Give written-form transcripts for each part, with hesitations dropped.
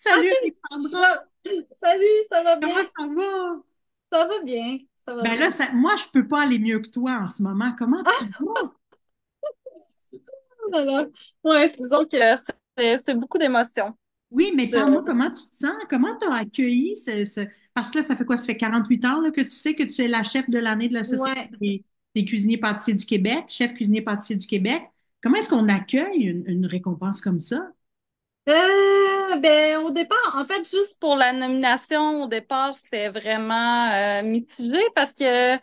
Salut OK. Alexandra, Salut, ça va bien? comment ça va? Ça va bien, ça va Ben là, bien. moi, je peux pas aller mieux que toi en ce moment. Comment tu Ah, vas? oh là là. Ouais, disons que c'est beaucoup d'émotions. Oui, mais parle-moi Je- comment tu te sens? Comment tu as accueilli Parce que là, ça fait quoi? Ça fait 48 heures là, que tu sais que tu es la chef de l'année de la Société Ouais. des cuisiniers pâtissiers du Québec, chef cuisinier pâtissier du Québec. Comment est-ce qu'on accueille une récompense comme ça? Ben, au départ, en fait, juste pour la nomination, au départ, c'était vraiment mitigé parce que, tu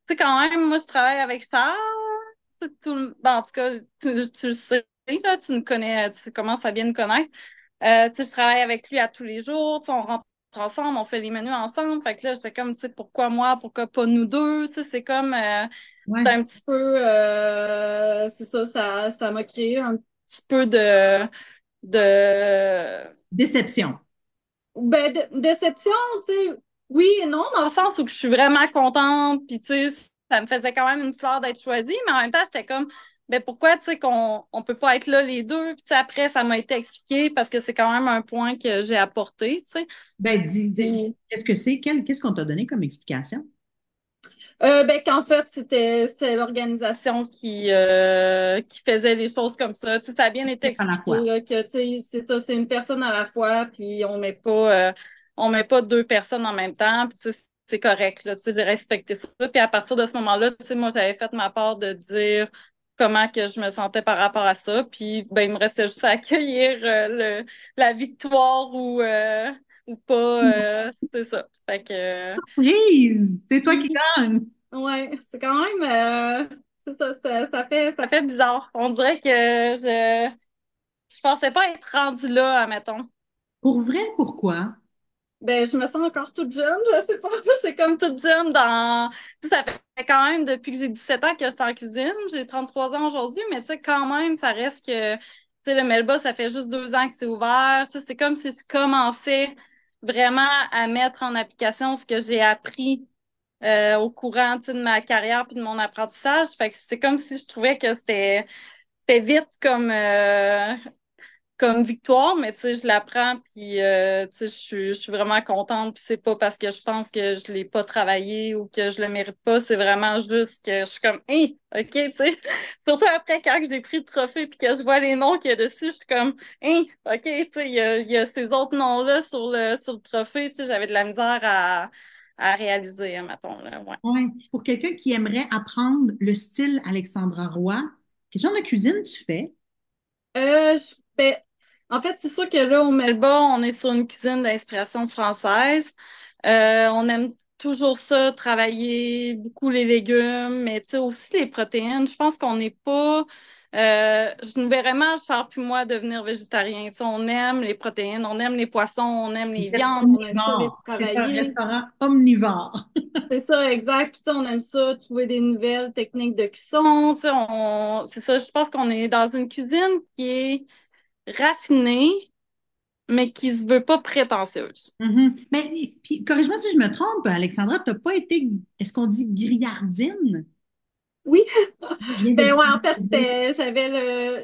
sais, quand même, moi, je travaille avec Charles. En tout cas, tu le sais, là, tu me connais, tu commences à bien me connaître. Tu sais, je travaille avec lui à tous les jours, tu sais, on rentre ensemble, on fait les menus ensemble. Fait que là, j'étais comme, tu sais, pourquoi moi, pourquoi pas nous deux? Tu sais, c'est comme, c'est Ouais. un petit peu, c'est ça m'a créé un petit peu de Déception. ben, déception, tu sais, oui et non, dans le sens où je suis vraiment contente, puis tu sais, ça me faisait quand même une fleur d'être choisie, mais en même temps, j'étais comme, ben pourquoi, tu sais, qu'on peut pas être là les deux, puis tu sais, après, ça m'a été expliqué parce que c'est quand même un point que j'ai apporté, tu sais. Ben, Puis, qu'est-ce que c'est? Qu'est-ce qu'on t'a donné comme explication? ben qu'en fait, c'est l'organisation qui faisait les choses comme ça. Tu sais, ça a bien été À la expliqué fois. là, que tu sais, c'est ça, c'est une personne à la fois, puis on met pas deux personnes en même temps, puis tu sais, c'est correct là, tu sais, de respecter ça. Puis à partir de ce moment-là, tu sais, moi j'avais fait ma part de dire comment que je me sentais par rapport à ça, puis ben il me restait juste à accueillir la victoire ou pas, c'est ça. Fait que Surprise! C'est toi qui gagne! ouais, c'est quand même, c'est ça fait bizarre. On dirait que je pensais pas être rendue là, admettons. Pour vrai, pourquoi? Ben, je me sens encore toute jeune, je sais pas. C'est comme toute jeune dans, tu sais, ça fait quand même depuis que j'ai 17 ans que je suis en cuisine. J'ai 33 ans aujourd'hui, mais tu sais, quand même, ça reste que, tu sais, le Melba, ça fait juste 2 ans que c'est ouvert. Tu sais, c'est comme si je commençais vraiment à mettre en application ce que j'ai appris au courant, tu sais, de ma carrière puis de mon apprentissage. Fait que c'est comme si je trouvais que c'était vite comme victoire, mais tu sais, je la prends puis tu sais, je suis vraiment contente puis c'est pas parce que je pense que je l'ai pas travaillé ou que je le mérite pas, c'est vraiment juste que je suis comme, hey, OK, tu sais. Surtout après quand j'ai pris le trophée puis que je vois les noms qu'il y a dessus, je suis comme, hey, OK, tu sais, il y a ces autres noms-là sur le trophée, tu sais, j'avais de la misère à réaliser, hein, mettons, là, ouais. Ouais. Pour quelqu'un qui aimerait apprendre le style Alexandra Roy, quel genre de cuisine tu fais? Ben, en fait, c'est sûr que là, au Melba, on est sur une cuisine d'inspiration française. On aime toujours ça, travailler beaucoup les légumes, mais tu sais, aussi les protéines. Je pense qu'on n'est pas. Je nous verrais mal, Charles puis moi, devenir végétarien. Tu sais, on aime les protéines, on aime les poissons, on aime Vous les êtes viandes, on aime ça les omnivore. C'est un travailler. restaurant omnivore. C'est ça, exact. Puis, tu sais, on aime ça, trouver des nouvelles techniques de cuisson. Tu sais, c'est ça, je pense qu'on est dans une cuisine qui est raffinée, mais qui se veut pas prétentieuse. Mhm. Mais puis, corrige-moi si je me trompe, Alexandra, tu n'as pas été, est-ce qu'on dit grillardine? Oui, Je viens de ben ouais, en fait, dire.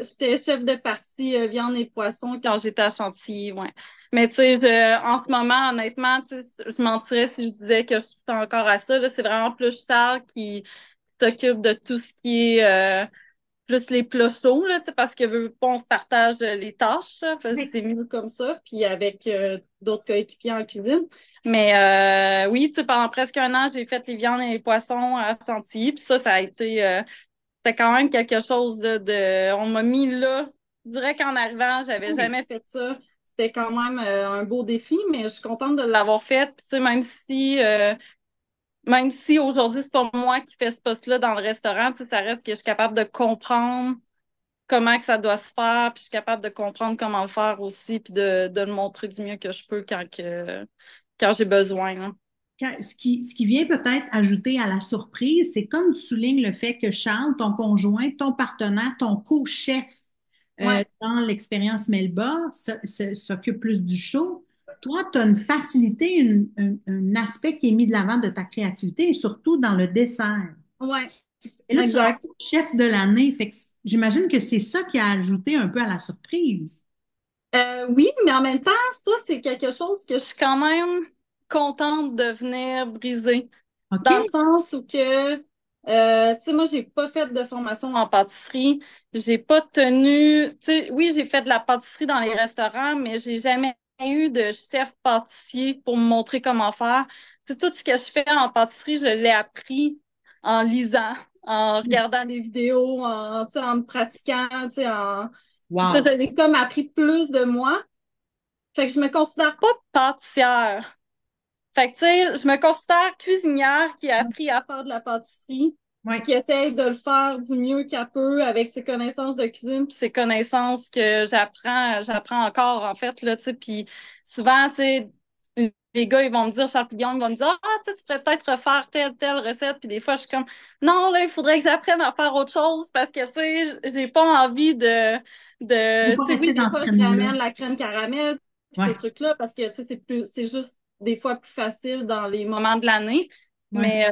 j'étais chef de partie viande et poisson quand j'étais à Chantilly, ouais. Mais tu sais, en ce moment, honnêtement, tu sais, je mentirais si je disais que je suis encore à ça, là. C'est vraiment plus Charles qui s'occupe de tout ce qui est plus les plats chauds, là, tu sais, parce que veut pas, on se partage les tâches, là, parce que Oui. c'est mieux comme ça, puis avec d'autres coéquipiers en cuisine. Mais oui, tu sais, pendant presque un an, j'ai fait les viandes et les poissons à Chantilly, puis ça a été, c'était quand même quelque chose on m'a mis là, je dirais qu'en arrivant, j'avais Oui. jamais fait ça. C'était quand même un beau défi, mais je suis contente de l'avoir fait. Puis, tu sais, même si aujourd'hui, c'est pas moi qui fais ce poste-là dans le restaurant, tu sais, ça reste que je suis capable de comprendre comment que ça doit se faire, puis je suis capable de comprendre comment le faire aussi, puis de le montrer du mieux que je peux quand j'ai besoin, hein. Ce qui vient peut-être ajouter à la surprise, c'est comme tu soulignes le fait que Charles, ton conjoint, ton partenaire, ton co-chef Ouais. dans l'expérience Melba, s'occupe plus du show. Toi, tu as une facilité, un aspect qui est mis de l'avant de ta créativité et surtout dans le dessert. Ouais, Et là, tu as exact. chef de l'année. Fait que j'imagine que c'est ça qui a ajouté un peu à la surprise. Oui, mais en même temps, ça, c'est quelque chose que je suis quand même contente de venir briser. OK? Dans le sens où que, tu sais, moi, j'ai pas fait de formation en pâtisserie. J'ai pas tenu, tu sais, oui, j'ai fait de la pâtisserie dans les restaurants, mais j'ai jamais eu de chef pâtissier pour me montrer comment faire. Tu sais, tout ce que je fais en pâtisserie, je l'ai appris en lisant, en regardant des vidéos, tu sais, en me pratiquant, tu sais, c'est ça, je Wow. l'ai comme appris plus de moi. Fait que je me considère pas pâtissière. Fait que, tu sais, je me considère cuisinière qui a appris à faire de la pâtisserie, Oui. puis qui essaye de le faire du mieux qu'elle peut avec ses connaissances de cuisine, puis ses connaissances que j'apprends encore, en fait, là, tu sais, puis souvent, tu sais, les gars, ils vont me dire, Charles Piguon, ils vont me dire, ah, tu sais, tu pourrais peut-être refaire telle recette, puis des fois, je suis comme, non, là, il faudrait que j'apprenne à faire autre chose, parce que, tu sais, j'ai pas envie Il ne de, faut tu pas sais, oui, rester des dans ce fois, je créneau-là. ramène la crème caramel, puis Oui. ces trucs-là, parce que, tu sais, c'est juste des fois plus facile dans les moments de l'année. Oui. Mais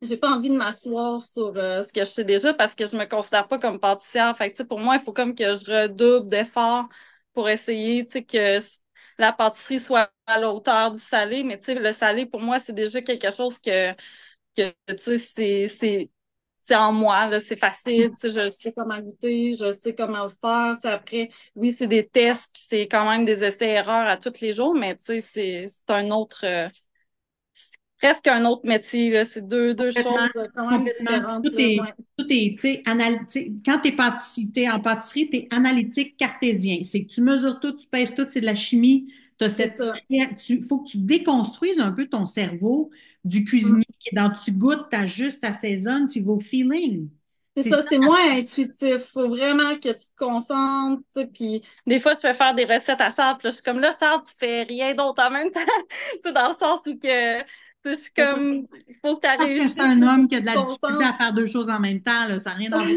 j'ai pas envie de m'asseoir sur ce que je sais déjà parce que je me considère pas comme pâtissière. Fait que, tu sais, pour moi, il faut comme que je redouble d'efforts pour essayer, tu sais, que la pâtisserie soit à la hauteur du salé. Mais tu sais, le salé, pour moi, c'est déjà quelque chose que tu sais, c'est en moi, là, c'est facile, tu sais, je sais comment goûter, je sais comment le faire. Tu sais, après, oui, c'est des tests, puis c'est quand même des essais-erreurs à tous les jours, mais tu sais, c'est un autre, c'est presque un autre métier, là. C'est deux Complètement, choses quand même complètement. différentes, là, ouais. Tout est, tu sais, quand tu es en pâtisserie, tu es analytique cartésien. C'est que tu mesures tout, tu pèses tout, c'est de la chimie. C'est ça. Faut que tu déconstruises un peu ton cerveau du Mm. cuisinier qui est dans tu goûtes, t'ajustes, t'assaisonnes, tu vas au feeling. C'est C'est ça, ça. c'est moins intuitif. Faut vraiment que tu te concentres, tu sais, puis des fois, tu fais faire des recettes à Charles, puis là, je suis comme là, Charles, tu fais rien d'autre en même temps. Tu sais, dans le sens où que, tu sais, je suis comme, il faut que tu Parce que réussisses, c'est un là, faut homme que qui a tu de te la difficulté à concentres. faire deux choses en même temps, là. Ça n'a rien à voir.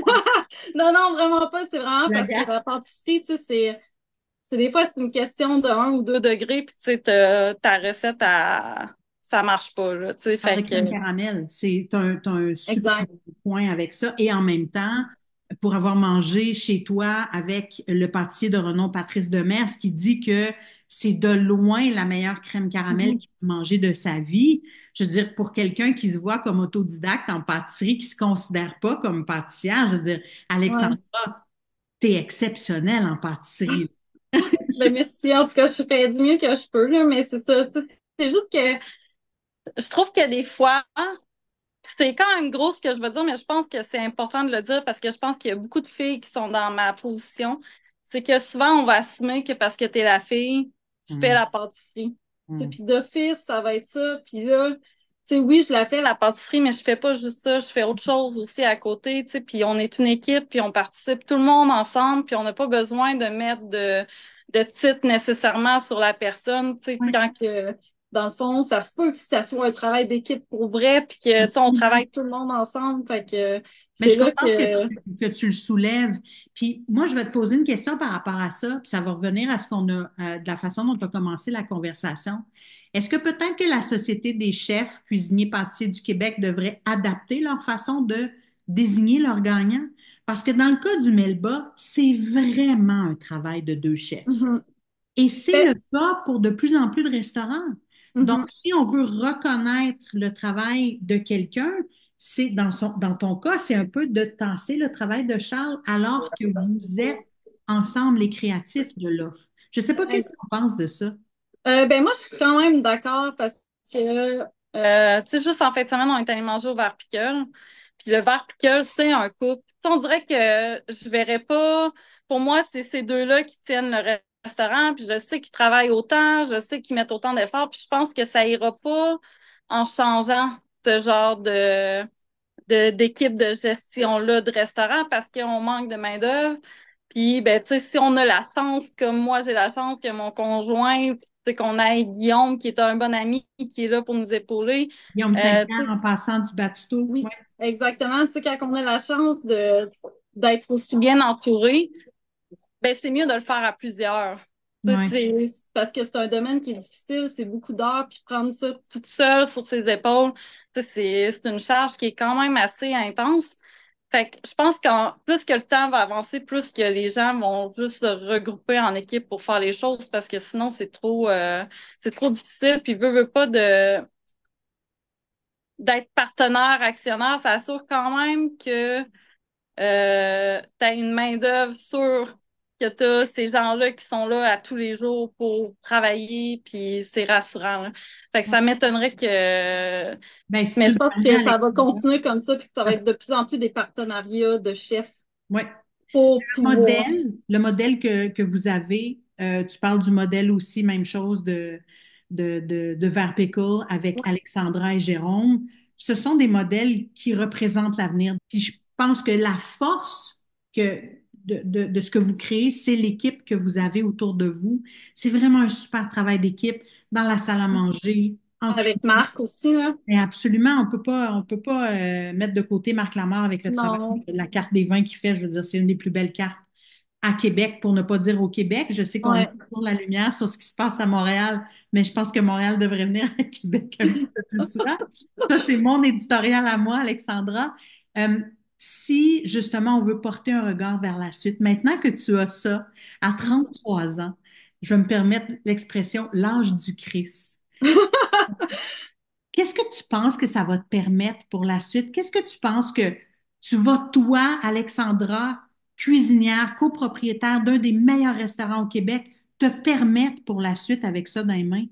Non, non, vraiment pas. C'est vraiment La parce que la gasse. pâtisserie, tu sais, c'est des fois, c'est une question de 1 ou 2 degrés, puis tu sais, ta recette, ça marche pas, là, tu sais, Faire de fait que, crème caramel, t'as un super exact. bon point avec ça. Et en même temps, pour avoir mangé chez toi avec le pâtissier de renom Patrice Demers qui dit que c'est de loin la meilleure crème caramel Mhm. qu'il peut manger de sa vie. Je veux dire, pour quelqu'un qui se voit comme autodidacte en pâtisserie, qui se considère pas comme pâtissière, je veux dire, Ouais. Alexandra, t'es exceptionnelle en pâtisserie. Ben, merci. En tout cas, je fais du mieux que je peux, là, mais c'est ça. Tu sais, c'est juste que je trouve que des fois, c'est quand même gros ce que je veux dire, mais je pense que c'est important de le dire parce que je pense qu'il y a beaucoup de filles qui sont dans ma position. C'est que souvent, on va assumer que parce que tu es la fille, tu fais Hum, la pâtisserie. Tu sais, hum. puis d'office, ça va être ça. Puis là, tu sais, oui, je la fais, la pâtisserie, mais je fais pas juste ça. Je fais autre chose aussi à côté. Tu sais, puis on est une équipe, puis on participe tout le monde ensemble, puis on n'a pas besoin de mettre de titre nécessairement sur la personne. Tu sais, Ouais. quand que dans le fond, ça se peut que ça soit un travail d'équipe pour vrai, puis que, tu sais, on travaille tout le monde ensemble. Fait que Mais c'est je suis là contente que. que tu le soulèves. Puis moi, je vais te poser une question par rapport à ça, puis ça va revenir à ce qu'on a, de la façon dont tu as commencé la conversation. Est-ce que peut-être que la Société des chefs, cuisiniers, pâtissiers du Québec devrait adapter leur façon de désigner leurs gagnants? Parce que dans le cas du Melba, c'est vraiment un travail de deux chefs. Mhm. Et c'est Ben, le cas pour de plus en plus de restaurants. Donc, mhm. si on veut reconnaître le travail de quelqu'un, c'est dans ton cas, c'est un peu de tasser le travail de Charles alors que vous êtes ensemble les créatifs de l'offre. Je ne sais pas qu'est-ce que tu penses de ça. Ben moi, je suis quand même d'accord parce que, tu sais, juste en fin de semaine, on est allé manger au Verre Pickle. Puis le Verre Pickle, c'est un couple. Tu sais, on dirait que je verrais pas. Pour moi, c'est ces deux-là qui tiennent le restaurant. Puis je sais qu'ils travaillent autant, je sais qu'ils mettent autant d'efforts. Puis je pense que ça ira pas en changeant ce genre d'équipe de gestion-là de restaurant parce qu'on manque de main-d'œuvre. Puis, ben, tu sais, si on a la chance, comme moi, j'ai la chance que mon conjoint, puis, tu sais, qu'on ait Guillaume, qui est un bon ami, qui est là pour nous épauler. Guillaume Tu Saint-Pierre sais, en passant du Batuto. oui, Ouais, exactement. Tu sais, quand on a la chance d'être aussi bien entouré, ben, c'est mieux de le faire à plusieurs. Tu sais, ouais. c'est parce que c'est un domaine qui est difficile, c'est beaucoup d'heures, puis prendre ça toute seule sur ses épaules, tu sais, c'est une charge qui est quand même assez intense. Fait que je pense qu'en plus que le temps va avancer, plus que les gens vont juste se regrouper en équipe pour faire les choses parce que sinon c'est trop difficile. Puis veut pas d'être partenaire, actionnaire, ça assure quand même que tu as une main-d'œuvre sûre, que tu as ces gens-là qui sont là à tous les jours pour travailler, puis c'est rassurant, là. Fait que ça m'étonnerait que. Ben, si Mais tu je veux pense parler, que ça va Alexandra, continuer comme ça, puis que ça va être de plus en plus des partenariats de chefs ouais. pour pouvoir. Le modèle que vous avez, tu parles du modèle aussi, même chose de Verpickle avec Alexandra et Jérôme. Ce sont des modèles qui représentent l'avenir. Puis je pense que la force que, de ce que vous créez, c'est l'équipe que vous avez autour de vous. C'est vraiment un super travail d'équipe dans la salle à manger, en Avec Marc aussi, là. mais absolument, on peut pas mettre de côté Marc Lamarre avec le travail Non. de la carte des vins qu'il fait. Je veux dire, c'est une des plus belles cartes à Québec, pour ne pas dire au Québec. Je sais qu'on met Ouais. toujours la lumière sur ce qui se passe à Montréal, mais je pense que Montréal devrait venir à Québec un petit peu plus souvent. Ça, c'est mon éditorial à moi, Alexandra. Euh, Si justement on veut porter un regard vers la suite, maintenant que tu as ça à 33 ans, je vais me permettre l'expression l'âge du Christ. Qu'est-ce que tu penses que ça va te permettre pour la suite? Qu'est-ce que tu penses que tu vas, toi, Alexandra, cuisinière, copropriétaire d'un des meilleurs restaurants au Québec, te permettre pour la suite avec ça dans les mains?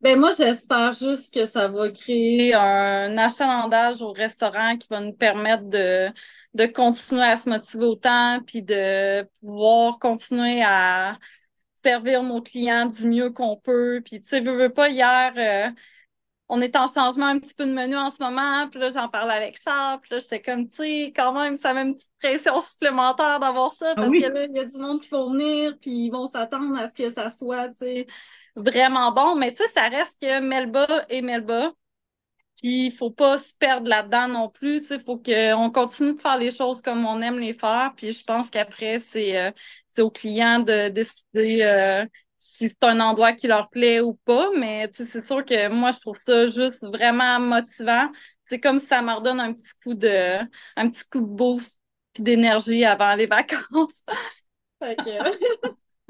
Ben moi, j'espère juste que ça va créer un achalandage au restaurant qui va nous permettre de continuer à se motiver autant, puis de pouvoir continuer à servir nos clients du mieux qu'on peut. Puis, tu sais, veux pas, hier, on est en changement un petit peu de menu en ce moment, puis là, j'en parlais avec Charles, puis là, j'étais comme, tu sais, quand même, ça met une petite pression supplémentaire d'avoir ça, Ah parce que oui? là, il y a du monde qui va venir, puis ils vont s'attendre à ce que ça soit, tu sais, vraiment bon. Mais tu sais, ça reste que Melba et Melba, puis il faut pas se perdre là-dedans non plus, tu sais, faut qu'on continue de faire les choses comme on aime les faire, puis je pense qu'après, c'est aux clients de décider si c'est un endroit qui leur plaît ou pas, mais tu sais, c'est sûr que moi, je trouve ça juste vraiment motivant. C'est comme si ça me redonne un petit coup de boost puis d'énergie avant les vacances. Fait que,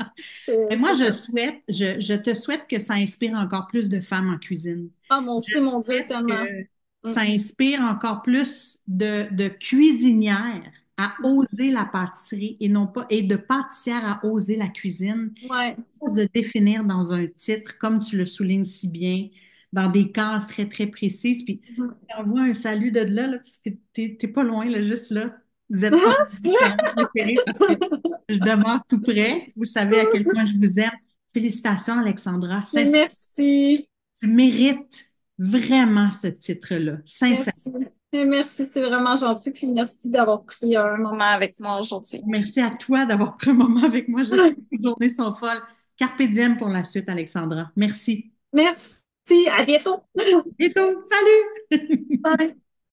Mais moi, c'est ça. je te souhaite que ça inspire encore plus de femmes en cuisine. Ah, mon Je aussi, mon Dieu, souhaite tellement. que Mm. ça inspire encore plus de cuisinières à oser la pâtisserie et non pas, et de pâtissières à oser la cuisine, Ouais. de définir dans un titre, comme tu le soulignes si bien, dans des cases très, très précises. Puis, envoie un salut de là, là, parce que t'es pas loin, là, juste là. Vous êtes un de mes restaurants préférés parce que je demeure tout près. Vous savez à quel point je vous aime. Félicitations, Alexandra. Sincèrement, Merci. tu mérites vraiment ce titre-là. Sincèrement. Merci. Et merci, c'est vraiment gentil. Puis merci d'avoir pris un moment avec moi aujourd'hui. Merci à toi d'avoir pris un moment avec moi. Je sais que les journées sont folles. Carpe diem pour la suite, Alexandra. Merci. Merci. À bientôt. Et tout, salut! Bye.